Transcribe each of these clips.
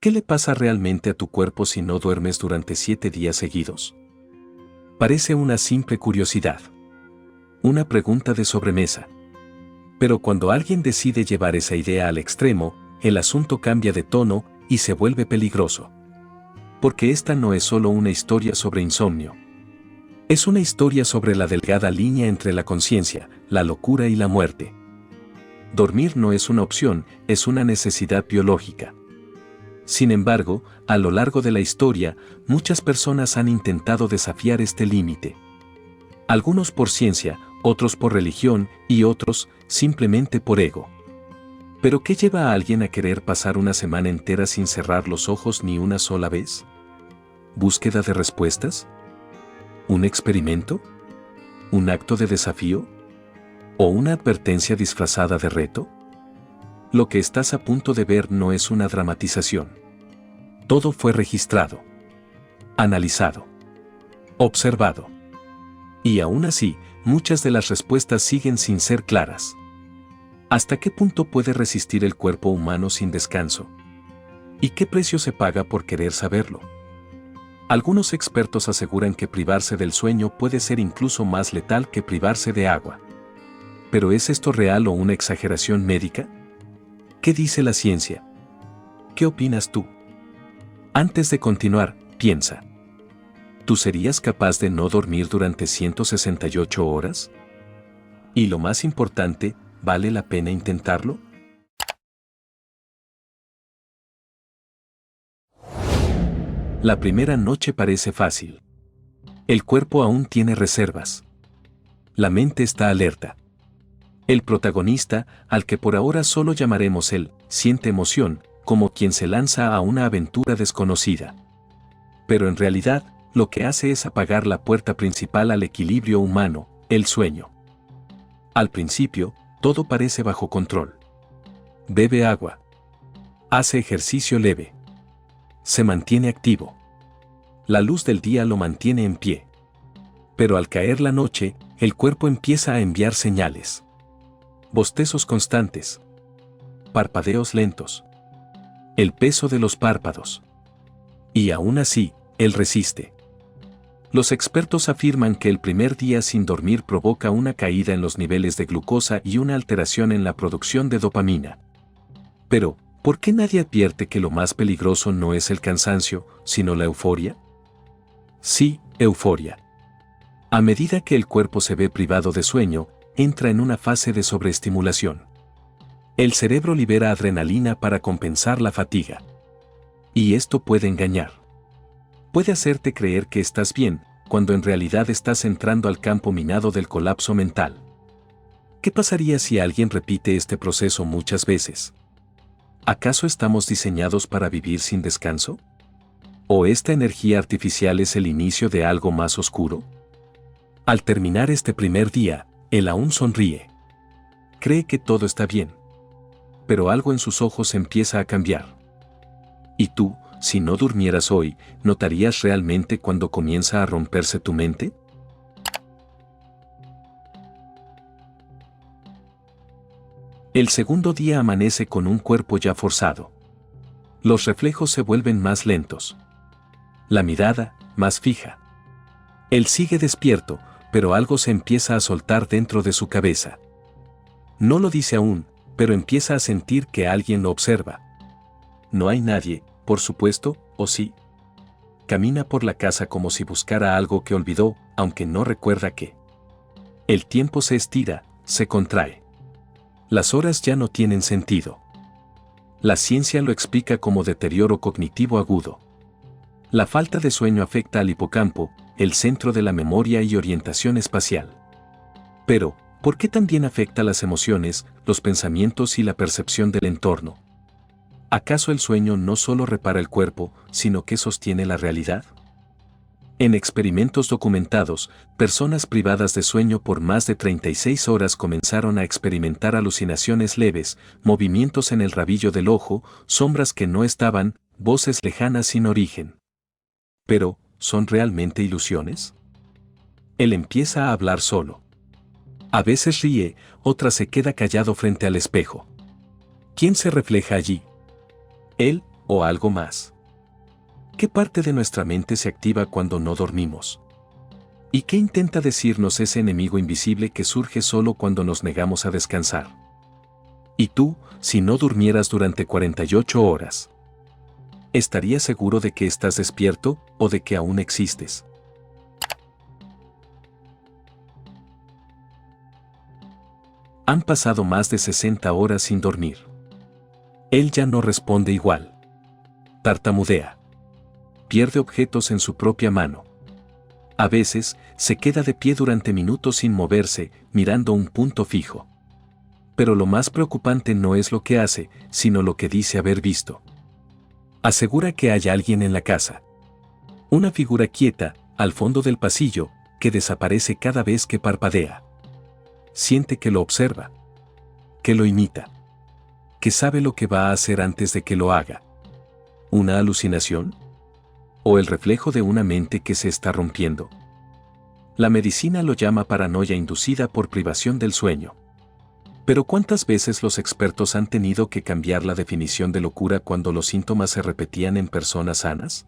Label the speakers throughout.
Speaker 1: ¿Qué le pasa realmente a tu cuerpo si no duermes durante 7 días seguidos? Parece una simple curiosidad. Una pregunta de sobremesa. Pero cuando alguien decide llevar esa idea al extremo, el asunto cambia de tono y se vuelve peligroso. Porque esta no es solo una historia sobre insomnio. Es una historia sobre la delgada línea entre la conciencia, la locura y la muerte. Dormir no es una opción, es una necesidad biológica. Sin embargo, a lo largo de la historia, muchas personas han intentado desafiar este límite. Algunos por ciencia, otros por religión y otros simplemente por ego. ¿Pero qué lleva a alguien a querer pasar una semana entera sin cerrar los ojos ni una sola vez? ¿Búsqueda de respuestas? ¿Un experimento? ¿Un acto de desafío? ¿O una advertencia disfrazada de reto? Lo que estás a punto de ver no es una dramatización. Todo fue registrado, analizado, observado. Y aún así, muchas de las respuestas siguen sin ser claras. ¿Hasta qué punto puede resistir el cuerpo humano sin descanso? ¿Y qué precio se paga por querer saberlo? Algunos expertos aseguran que privarse del sueño puede ser incluso más letal que privarse de agua. ¿Pero es esto real o una exageración médica? ¿Qué dice la ciencia? ¿Qué opinas tú? Antes de continuar, piensa. ¿Tú serías capaz de no dormir durante 168 horas? Y lo más importante, ¿vale la pena intentarlo? La primera noche parece fácil. El cuerpo aún tiene reservas. La mente está alerta. El protagonista, al que por ahora solo llamaremos él, siente emoción, como quien se lanza a una aventura desconocida. Pero en realidad, lo que hace es apagar la puerta principal al equilibrio humano, el sueño. Al principio, todo parece bajo control. Bebe agua. Hace ejercicio leve. Se mantiene activo. La luz del día lo mantiene en pie. Pero al caer la noche, el cuerpo empieza a enviar señales. Bostezos constantes. Parpadeos lentos. El peso de los párpados. Y aún así, él resiste. Los expertos afirman que el primer día sin dormir provoca una caída en los niveles de glucosa y una alteración en la producción de dopamina. Pero, ¿por qué nadie advierte que lo más peligroso no es el cansancio, sino la euforia? Sí, euforia. A medida que el cuerpo se ve privado de sueño, entra en una fase de sobreestimulación. El cerebro libera adrenalina para compensar la fatiga. Y esto puede engañar. Puede hacerte creer que estás bien, cuando en realidad estás entrando al campo minado del colapso mental. ¿Qué pasaría si alguien repite este proceso muchas veces? ¿Acaso estamos diseñados para vivir sin descanso? ¿O esta energía artificial es el inicio de algo más oscuro? Al terminar este primer día, él aún sonríe. Cree que todo está bien. Pero algo en sus ojos empieza a cambiar. ¿Y tú, si no durmieras hoy, notarías realmente cuando comienza a romperse tu mente? El segundo día amanece con un cuerpo ya forzado. Los reflejos se vuelven más lentos. La mirada, más fija. Él sigue despierto, pero algo se empieza a soltar dentro de su cabeza. No lo dice aún, pero empieza a sentir que alguien lo observa. No hay nadie, por supuesto, ¿o sí? Camina por la casa como si buscara algo que olvidó, aunque no recuerda qué. El tiempo se estira, se contrae. Las horas ya no tienen sentido. La ciencia lo explica como deterioro cognitivo agudo. La falta de sueño afecta al hipocampo, el centro de la memoria y orientación espacial. Pero, ¿por qué también afecta las emociones, los pensamientos y la percepción del entorno? ¿Acaso el sueño no solo repara el cuerpo, sino que sostiene la realidad? En experimentos documentados, personas privadas de sueño por más de 36 horas comenzaron a experimentar alucinaciones leves, movimientos en el rabillo del ojo, sombras que no estaban, voces lejanas sin origen. Pero, ¿son realmente ilusiones? Él empieza a hablar solo. A veces ríe, otras se queda callado frente al espejo. ¿Quién se refleja allí? ¿Él ¿O algo más? ¿Qué parte de nuestra mente se activa cuando no dormimos? ¿Y qué intenta decirnos ese enemigo invisible que surge solo cuando nos negamos a descansar? ¿Y tú, si no durmieras durante 48 horas? ¿Estarías seguro de que estás despierto o de que aún existes? Han pasado más de 60 horas sin dormir. Él ya no responde igual. Tartamudea. Pierde objetos en su propia mano. A veces, se queda de pie durante minutos sin moverse, mirando un punto fijo. Pero lo más preocupante no es lo que hace, sino lo que dice haber visto. Asegura que hay alguien en la casa. Una figura quieta, al fondo del pasillo, que desaparece cada vez que parpadea. Siente que lo observa. Que lo imita. Que sabe lo que va a hacer antes de que lo haga. ¿Una alucinación? ¿O el reflejo de una mente que se está rompiendo? La medicina lo llama paranoia inducida por privación del sueño. Pero ¿cuántas veces los expertos han tenido que cambiar la definición de locura cuando los síntomas se repetían en personas sanas?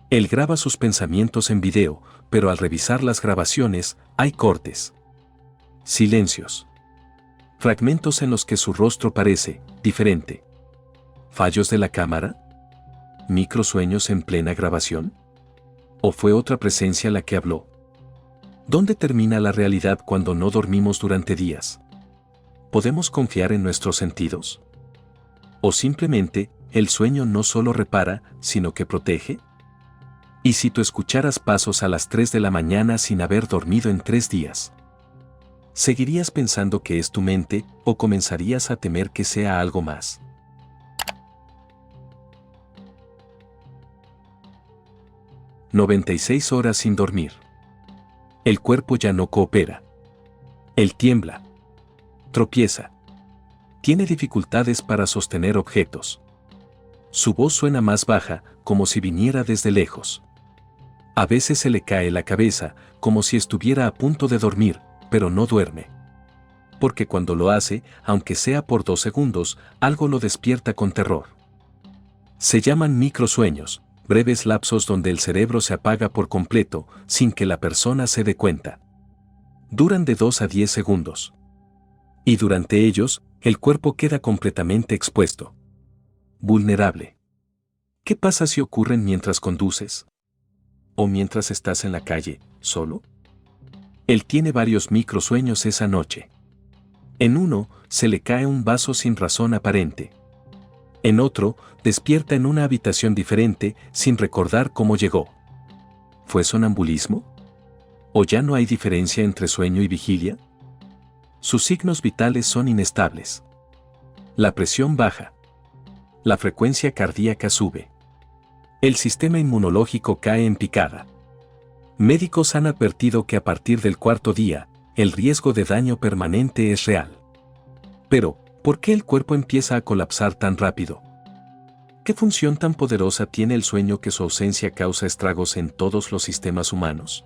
Speaker 1: Él graba sus pensamientos en video, pero al revisar las grabaciones, hay cortes. Silencios. Fragmentos en los que su rostro parece diferente. ¿Fallos de la cámara? ¿Microsueños en plena grabación? ¿O fue otra presencia la que habló? ¿Dónde termina la realidad cuando no dormimos durante días? ¿Podemos confiar en nuestros sentidos? ¿O simplemente, el sueño no solo repara, sino que protege? ¿Y si tú escucharas pasos a las 3 de la mañana sin haber dormido en 3 días? ¿Seguirías pensando que es tu mente o comenzarías a temer que sea algo más? «96 horas sin dormir. El cuerpo ya no coopera. Él tiembla. Tropieza. Tiene dificultades para sostener objetos. Su voz suena más baja, como si viniera desde lejos. A veces se le cae la cabeza, como si estuviera a punto de dormir, pero no duerme. Porque cuando lo hace, aunque sea por 2 segundos, algo lo despierta con terror. Se llaman microsueños, breves lapsos donde el cerebro se apaga por completo, sin que la persona se dé cuenta. Duran de 2 a 10 segundos. Y durante ellos, el cuerpo queda completamente expuesto. Vulnerable. ¿Qué pasa si ocurren mientras conduces? ¿O mientras estás en la calle, solo? Él tiene varios microsueños esa noche. En uno, se le cae un vaso sin razón aparente. En otro, despierta en una habitación diferente, sin recordar cómo llegó. ¿Fue sonambulismo? ¿O ya no hay diferencia entre sueño y vigilia? Sus signos vitales son inestables. La presión baja. La frecuencia cardíaca sube. El sistema inmunológico cae en picada. Médicos han advertido que a partir del 4.º día, el riesgo de daño permanente es real. Pero, ¿por qué el cuerpo empieza a colapsar tan rápido? ¿Qué función tan poderosa tiene el sueño que su ausencia causa estragos en todos los sistemas humanos?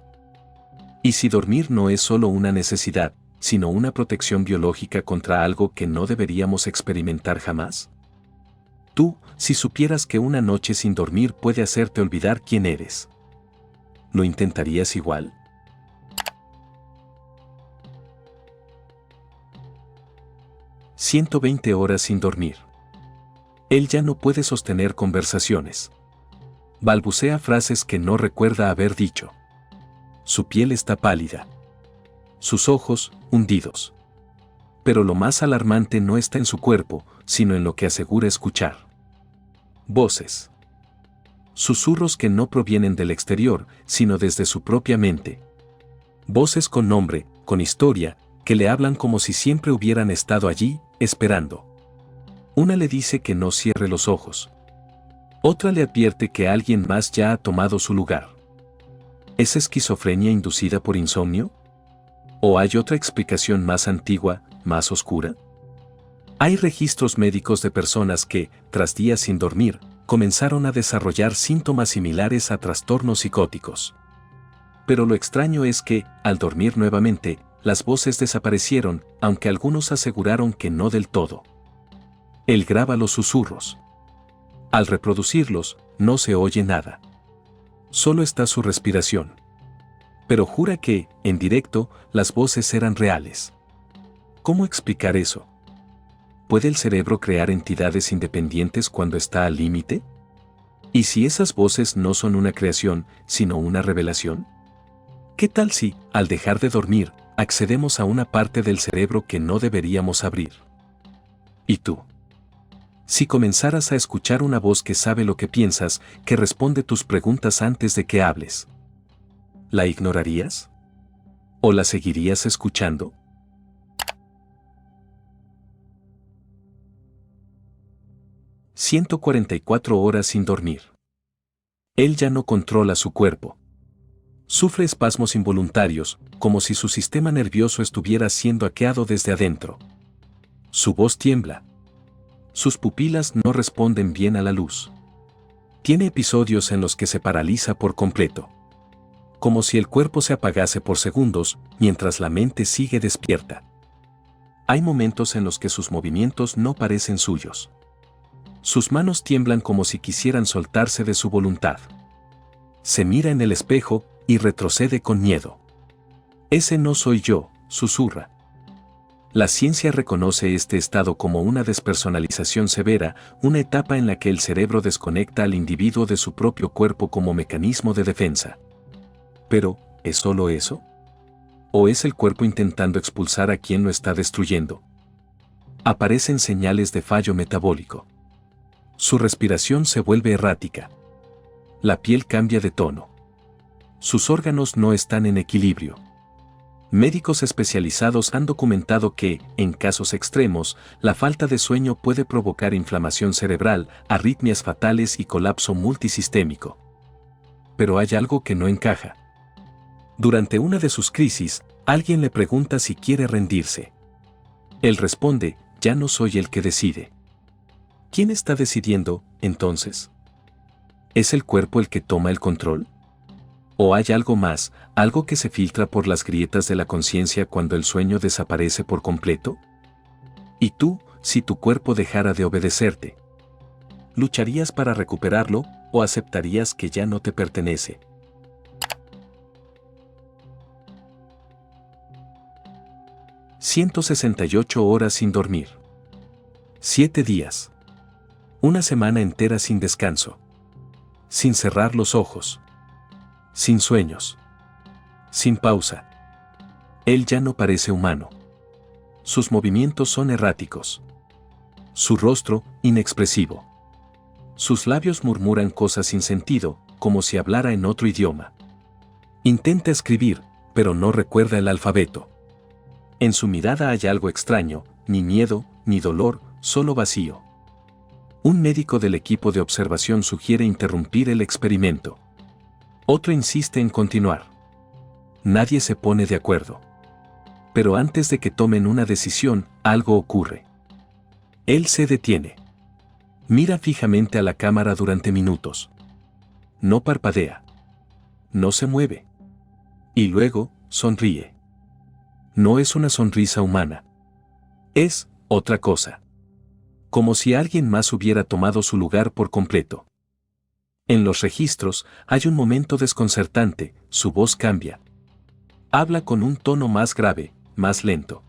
Speaker 1: ¿Y si dormir no es solo una necesidad, sino una protección biológica contra algo que no deberíamos experimentar jamás? Tú, si supieras que una noche sin dormir puede hacerte olvidar quién eres, ¿lo intentarías igual? «120 horas sin dormir. Él ya no puede sostener conversaciones. Balbucea frases que no recuerda haber dicho. Su piel está pálida. Sus ojos, hundidos. Pero lo más alarmante no está en su cuerpo, sino en lo que asegura escuchar. Voces. Susurros que no provienen del exterior, sino desde su propia mente. Voces con nombre, con historia, que le hablan como si siempre hubieran estado allí, esperando. Una le dice que no cierre los ojos. Otra le advierte que alguien más ya ha tomado su lugar. ¿Es esquizofrenia inducida por insomnio? ¿O hay otra explicación más antigua, más oscura? Hay registros médicos de personas que, tras días sin dormir, comenzaron a desarrollar síntomas similares a trastornos psicóticos. Pero lo extraño es que, al dormir nuevamente, las voces desaparecieron, aunque algunos aseguraron que no del todo. Él graba los susurros. Al reproducirlos, no se oye nada. Solo está su respiración. Pero jura que, en directo, las voces eran reales. ¿Cómo explicar eso? ¿Puede el cerebro crear entidades independientes cuando está al límite? ¿Y si esas voces no son una creación, sino una revelación? ¿Qué tal si, al dejar de dormir, accedemos a una parte del cerebro que no deberíamos abrir? ¿Y tú? Si comenzaras a escuchar una voz que sabe lo que piensas, que responde tus preguntas antes de que hables, ¿la ignorarías? ¿O la seguirías escuchando? «144 horas sin dormir. Él ya no controla su cuerpo. Sufre espasmos involuntarios, como si su sistema nervioso estuviera siendo hackeado desde adentro. Su voz tiembla. Sus pupilas no responden bien a la luz. Tiene episodios en los que se paraliza por completo. Como si el cuerpo se apagase por segundos, mientras la mente sigue despierta. Hay momentos en los que sus movimientos no parecen suyos. Sus manos tiemblan como si quisieran soltarse de su voluntad. Se mira en el espejo y retrocede con miedo. «Ese no soy yo», susurra. La ciencia reconoce este estado como una despersonalización severa, una etapa en la que el cerebro desconecta al individuo de su propio cuerpo como mecanismo de defensa. Pero, ¿es solo eso? ¿O es el cuerpo intentando expulsar a quien lo está destruyendo? Aparecen señales de fallo metabólico. Su respiración se vuelve errática. La piel cambia de tono. Sus órganos no están en equilibrio. Médicos especializados han documentado que, en casos extremos, la falta de sueño puede provocar inflamación cerebral, arritmias fatales y colapso multisistémico. Pero hay algo que no encaja. Durante una de sus crisis, alguien le pregunta si quiere rendirse. Él responde, «Ya no soy el que decide». ¿Quién está decidiendo, entonces? ¿Es el cuerpo el que toma el control? ¿O hay algo más, algo que se filtra por las grietas de la conciencia cuando el sueño desaparece por completo? ¿Y tú, si tu cuerpo dejara de obedecerte? ¿Lucharías para recuperarlo o aceptarías que ya no te pertenece? «168 horas sin dormir. 7 días. Una semana entera sin descanso. Sin cerrar los ojos. Sin sueños. Sin pausa. Él ya no parece humano. Sus movimientos son erráticos. Su rostro, inexpresivo. Sus labios murmuran cosas sin sentido, como si hablara en otro idioma. Intenta escribir, pero no recuerda el alfabeto. En su mirada hay algo extraño, ni miedo, ni dolor, solo vacío. Un médico del equipo de observación sugiere interrumpir el experimento. Otro insiste en continuar. Nadie se pone de acuerdo. Pero antes de que tomen una decisión, algo ocurre. Él se detiene. Mira fijamente a la cámara durante minutos. No parpadea. No se mueve. Y luego, sonríe. No es una sonrisa humana. Es otra cosa. Como si alguien más hubiera tomado su lugar por completo. En los registros, hay un momento desconcertante, su voz cambia. Habla con un tono más grave, más lento.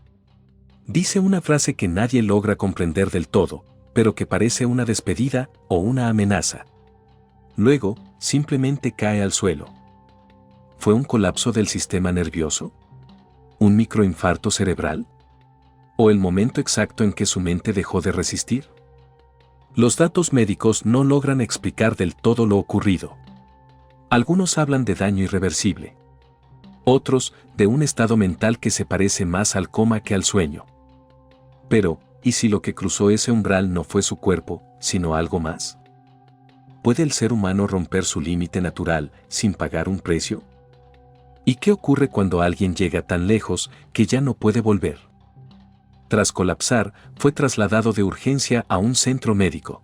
Speaker 1: Dice una frase que nadie logra comprender del todo, pero que parece una despedida o una amenaza. Luego, simplemente cae al suelo. ¿Fue un colapso del sistema nervioso? ¿Un microinfarto cerebral? ¿O el momento exacto en que su mente dejó de resistir? Los datos médicos no logran explicar del todo lo ocurrido. Algunos hablan de daño irreversible. Otros, de un estado mental que se parece más al coma que al sueño. Pero, ¿y si lo que cruzó ese umbral no fue su cuerpo, sino algo más? ¿Puede el ser humano romper su límite natural sin pagar un precio? ¿Y qué ocurre cuando alguien llega tan lejos que ya no puede volver? Tras colapsar, fue trasladado de urgencia a un centro médico.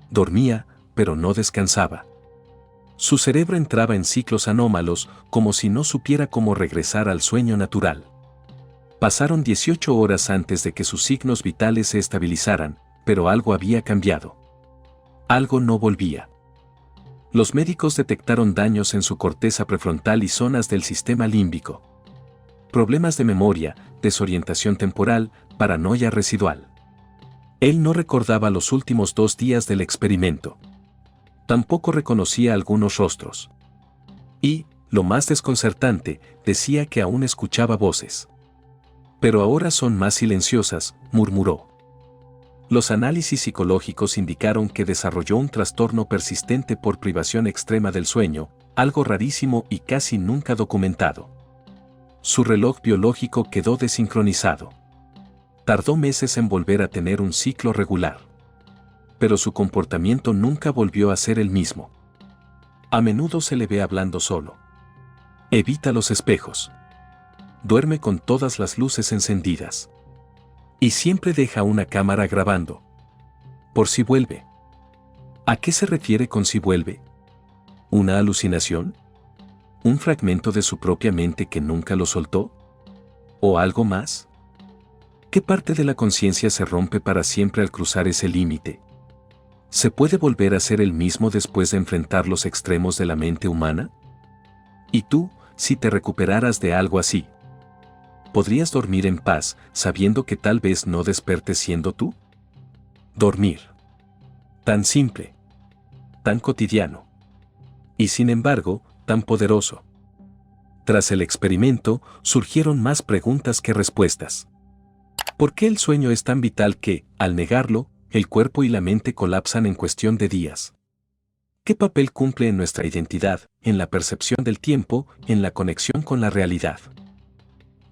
Speaker 1: Dormía, pero no descansaba. Su cerebro entraba en ciclos anómalos, como si no supiera cómo regresar al sueño natural. Pasaron 18 horas antes de que sus signos vitales se estabilizaran, pero algo había cambiado. Algo no volvía. Los médicos detectaron daños en su corteza prefrontal y zonas del sistema límbico. Problemas de memoria, desorientación temporal, paranoia residual. Él no recordaba los últimos 2 días del experimento. Tampoco reconocía algunos rostros. Y, lo más desconcertante, decía que aún escuchaba voces. Pero ahora son más silenciosas, murmuró. Los análisis psicológicos indicaron que desarrolló un trastorno persistente por privación extrema del sueño, algo rarísimo y casi nunca documentado. Su reloj biológico quedó desincronizado. Tardó meses en volver a tener un ciclo regular. Pero su comportamiento nunca volvió a ser el mismo. A menudo se le ve hablando solo. Evita los espejos. Duerme con todas las luces encendidas. Y siempre deja una cámara grabando. Por si vuelve. ¿A qué se refiere con si vuelve? ¿Una alucinación? ¿Un fragmento de su propia mente que nunca lo soltó? ¿O algo más? ¿Qué parte de la conciencia se rompe para siempre al cruzar ese límite? ¿Se puede volver a ser el mismo después de enfrentar los extremos de la mente humana? ¿Y tú, si te recuperaras de algo así? ¿Podrías dormir en paz, sabiendo que tal vez no despertes siendo tú? Dormir. Tan simple. Tan cotidiano. Y sin embargo, tan poderoso. Tras el experimento, surgieron más preguntas que respuestas. ¿Por qué el sueño es tan vital que, al negarlo, el cuerpo y la mente colapsan en cuestión de días? ¿Qué papel cumple en nuestra identidad, en la percepción del tiempo, en la conexión con la realidad?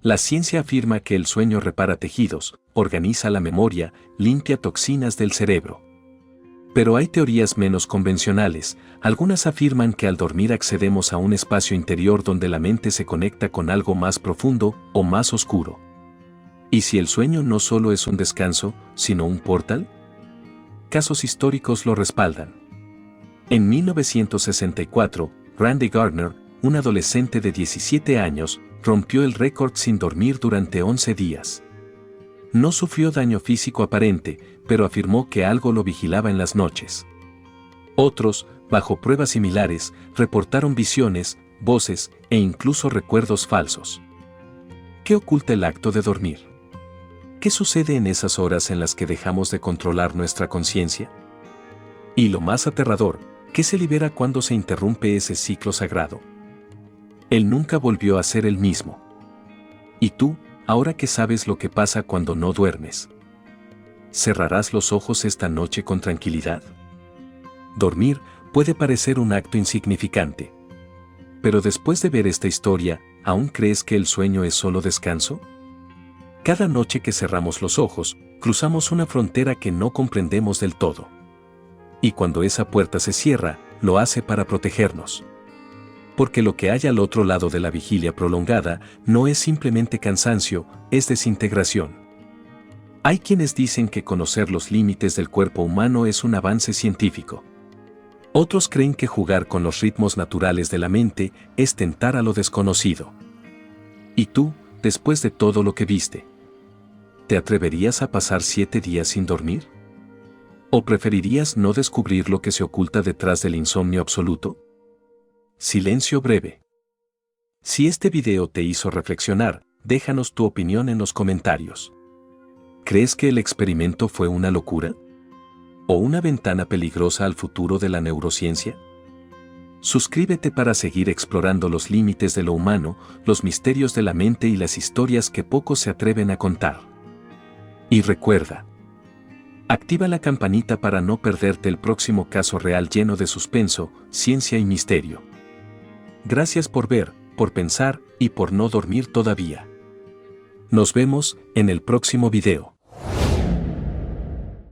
Speaker 1: La ciencia afirma que el sueño repara tejidos, organiza la memoria, limpia toxinas del cerebro. Pero hay teorías menos convencionales. Algunas afirman que al dormir accedemos a un espacio interior donde la mente se conecta con algo más profundo o más oscuro. ¿Y si el sueño no solo es un descanso, sino un portal? Casos históricos lo respaldan. En 1964, Randy Gardner, un adolescente de 17 años, rompió el récord sin dormir durante 11 días. No sufrió daño físico aparente, pero afirmó que algo lo vigilaba en las noches. Otros, bajo pruebas similares, reportaron visiones, voces e incluso recuerdos falsos. ¿Qué oculta el acto de dormir? ¿Qué sucede en esas horas en las que dejamos de controlar nuestra conciencia? Y lo más aterrador, ¿qué se libera cuando se interrumpe ese ciclo sagrado? Él nunca volvió a ser el mismo. ¿Y tú, ahora que sabes lo que pasa cuando no duermes? ¿Cerrarás los ojos esta noche con tranquilidad? Dormir puede parecer un acto insignificante. Pero después de ver esta historia, ¿aún crees que el sueño es solo descanso? Cada noche que cerramos los ojos, cruzamos una frontera que no comprendemos del todo. Y cuando esa puerta se cierra, lo hace para protegernos. Porque lo que hay al otro lado de la vigilia prolongada no es simplemente cansancio, es desintegración. Hay quienes dicen que conocer los límites del cuerpo humano es un avance científico. Otros creen que jugar con los ritmos naturales de la mente es tentar a lo desconocido. ¿Y tú, después de todo lo que viste? ¿Te atreverías a pasar 7 días sin dormir? ¿O preferirías no descubrir lo que se oculta detrás del insomnio absoluto? Silencio breve. Si este video te hizo reflexionar, déjanos tu opinión en los comentarios. ¿Crees que el experimento fue una locura? ¿O una ventana peligrosa al futuro de la neurociencia? Suscríbete para seguir explorando los límites de lo humano, los misterios de la mente y las historias que pocos se atreven a contar. Y recuerda, activa la campanita para no perderte el próximo caso real lleno de suspenso, ciencia y misterio. Gracias por ver, por pensar y por no dormir todavía. Nos vemos en el próximo video.